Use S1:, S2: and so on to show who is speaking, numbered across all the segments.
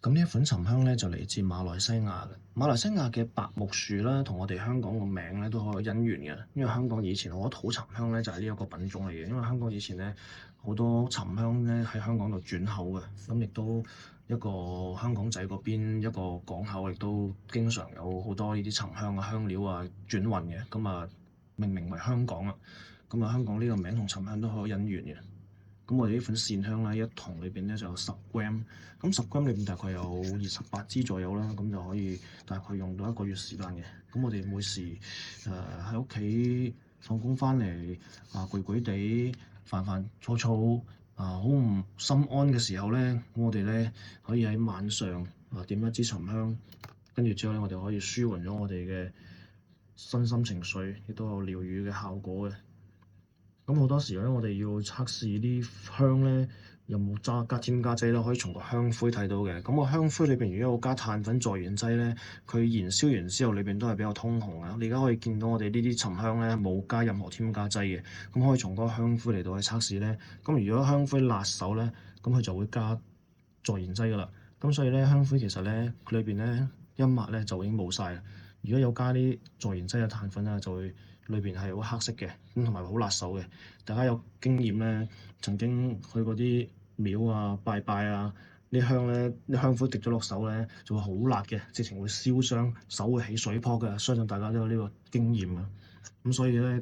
S1: 咁呢一款沉香咧就嚟自馬來西亞嘅。馬來西亞嘅白木樹啦，同我哋香港個名咧都好有因緣嘅。因為香港以前好多土沉香咧就係呢一個品種嚟嘅。因為香港以前咧好多沉香咧喺香港度轉口嘅，咁亦都一個香港仔嗰邊一個港口，亦都經常有好多呢啲沉香嘅香料啊轉運嘅。咁啊命名為香港啊。咁啊香港呢個名同沉香都好有因緣嘅。咁我哋呢款線香咧，一桶裏邊咧就有10 gram，咁10 gram 裏邊大概有28支左右啦，咁就可以大概用到1個月時間嘅。咁我哋每時喺屋企放工翻嚟攰攰地煩煩躁躁好唔心安嘅時候咧，咁我哋咧可以喺晚上點一支沉香，跟住之後咧我哋可以舒緩咗我哋嘅身心情緒，亦都有療愈嘅效果嘅。咁好多時咧，我哋要測試啲香咧有冇加添加劑咧，可以從個香灰睇到嘅。咁個香灰裏邊如果有加碳粉助燃劑咧，佢燃燒完之後裏邊都係比較通紅啊。你而家可以見到我哋呢啲沉香咧冇加任何添加劑嘅，咁可以從嗰個香灰嚟到去測試咧。咁如果香灰辣手咧，咁佢就會加助燃劑噶啦。咁所以咧香灰其實咧佢裏邊咧一抹咧就已經冇晒啦。如果有加啲助燃劑嘅碳粉啊，就會裏邊係好黑色嘅，咁同埋好辣手嘅。大家有經驗咧，曾經去嗰啲廟啊、拜拜啊，啲香咧，啲香灰滴咗落手咧，就會好辣嘅，直情會燒傷，手會起水泡嘅。相信大家都有呢個經驗啊。咁所以咧，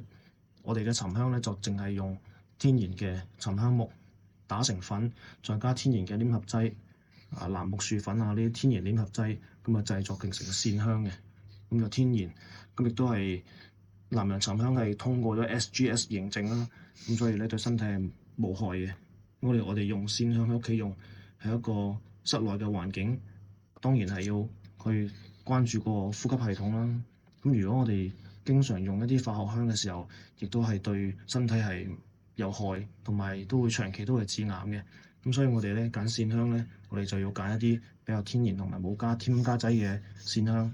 S1: 我哋嘅沉香咧就淨係用天然嘅沉香木打成粉，再加天然嘅黏合劑楠木樹粉啊呢啲天然黏合劑，咁啊製作成線香嘅。咁就天然，咁亦都係南洋沉香係通過咗 SGS 認證啦，咁所以咧對身體係無害嘅。我哋用線香喺屋企用係一個室內嘅環境，當然係要去關注個呼吸系統啦。咁如果我哋經常用一啲化學香嘅時候，亦都係對身體係有害，同埋都會長期都會致癌嘅。咁所以我哋咧揀線香咧，我哋就要揀一啲比較天然同埋冇加添加劑嘅線香。